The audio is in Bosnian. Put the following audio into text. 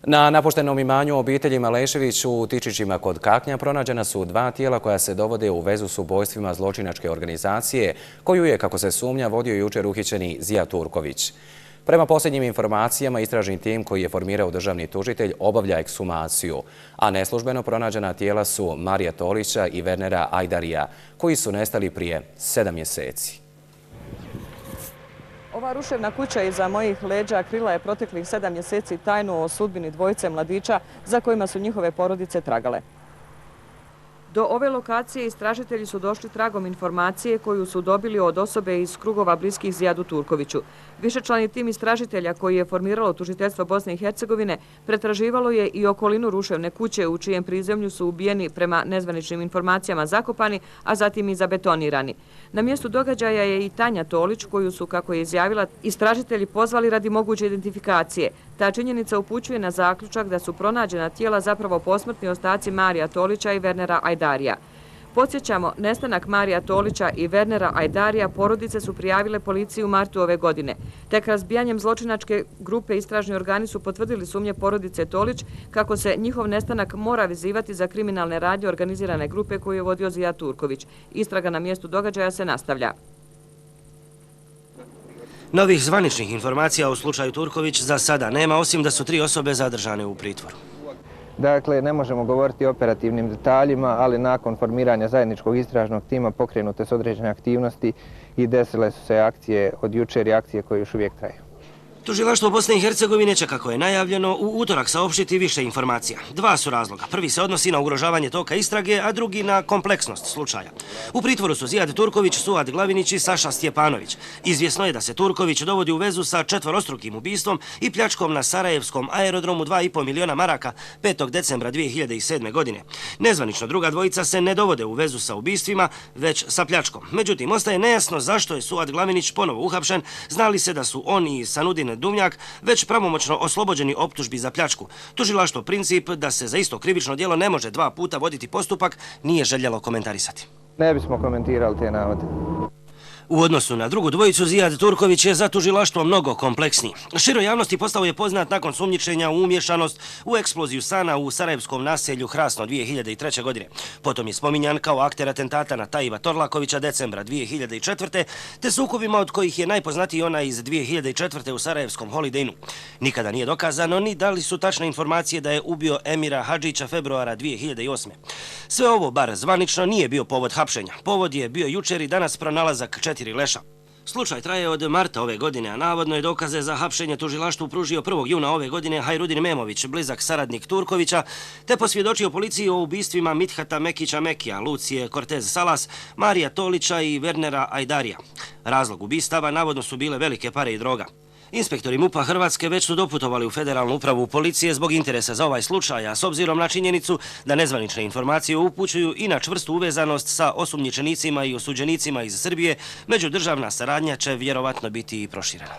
Na napuštenom imanju obitelji Malešević u Tičićima kod Kaknja pronađena su dva tijela koja se dovode u vezu s ubojstvima zločinačke organizacije koju je, kako se sumnja, vodio jučer uhićeni Zijad Turković. Prema posljednjim informacijama, istražni tim koji je formirao državni tužitelj obavlja ekshumaciju, a neslužbeno pronađena tijela su Marija Tolića i Wernera Ajdarija, koji su nestali prije 7 mjeseci. Ova ruševna kuća iza mojih leđa krila je proteklih 7 mjeseci tajnu o sudbini dvojice mladića za kojima su njihove porodice tragale. Do ove lokacije istražitelji su došli tragom informacije koju su dobili od osobe iz krugova bliskih Zijadu Turkoviću. Višečlani tim istražitelja koji je formiralo tužiteljstvo Bosne i Hercegovine pretraživalo je i okolinu ruševne kuće u čijem prizemlju su ubijeni prema nezvaničnim informacijama zakopani, a zatim i zabetonirani. Na mjestu događaja je i Tanja Tolić koju su, kako je izjavila, istražitelji pozvali radi moguće identifikacije. Ta činjenica upućuje na zaključak da su pronađena tijela zapravo posmrtni ostaci Marija Tolića i Wernera Ajdarija. Podsjećamo, nestanak Marija Tolića i Wernera Ajdarija porodice su prijavile policiji u martu ove godine. Tek razbijanjem zločinačke grupe istražni organi su potvrdili sumnje porodice Tolić kako se njihov nestanak mora vezivati za kriminalne radnje organizirane grupe koju je vodio Zijad Turković. Istraga na mjestu događaja se nastavlja. Novih zvaničnih informacija u slučaju Turković za sada nema, osim da su 3 osobe zadržane u pritvoru. Dakle, ne možemo govoriti o operativnim detaljima, ali nakon formiranja zajedničkog istražnog tima pokrenute su određene aktivnosti i desile su se akcije od jučer i akcije koje još uvijek traju. Tužilaštvo Bosne i Hercegovine će, kako je najavljeno, u utorak saopštiti više informacija. 2 su razloga. Prvi se odnosi na ugrožavanje toka istrage, a drugi na kompleksnost slučaja. U pritvoru su Zijad Turković, Suad Glavinić i Saša Stjepanović. Izvjesno je da se Turković dovodi u vezu sa 4-strukim ubistvom i pljačkom na Sarajevskom aerodromu 2,5 miliona maraka 5. decembra 2007. godine. Nezvanično druga dvojica se ne dovode u vezu sa ubistvima, već sa pljačkom. Međutim, ostaje nejasno zašto je Suad Glavinić ponovo uhapšen, znali se da su on i Sanudin Dumnjak već pravomoćno oslobođeni optužbi za pljačku. Tužilaštvo princip da se za isto krivično djelo ne može 2 puta voditi postupak nije željelo komentarisati. Ne bismo komentirali te navode. U odnosu na drugu dvojicu, Zijad Turković je za tužilaštvo mnogo kompleksniji. Široj javnosti postao je poznat nakon sumnjičenja u umješanost u eksploziju stana u sarajevskom naselju Hrasno 2003. godine. Potom je spominjan kao akter atentata na Tajiva Torlakovića decembra 2004. te sukobima od kojih je najpoznatiji onaj iz 2004. u sarajevskom Holiday Innu. Nikada nije dokazano ni da li su tačne informacije da je ubio Emira Hadžića februara 2008. Sve ovo, bar zvanično, nije bio povod hapšenja. Povod je bio jučer i danas pronalazak 4 leša. Slučaj traje od marta ove godine, a navodno je dokaze za hapšenje tužilaštvu pružio 1. juna ove godine Hajrudin Memović, blizak saradnik Turkovića, te posvjedočio policiji o ubistvima Mithata Mekića Mekija, Lucije Cortez Salas, Marija Tolića i Wernera Ajdarija. Razlog ubistava navodno su bile velike pare i droga. Inspektori MUP-a Hrvatske već su doputovali u Federalnu upravu policije zbog interesa za ovaj slučaj, a s obzirom na činjenicu da nezvanične informacije upućuju i na čvrstu uvezanost sa osumnjičenicima i osuđenicima iz Srbije, međudržavna saradnja će vjerovatno biti i proširena.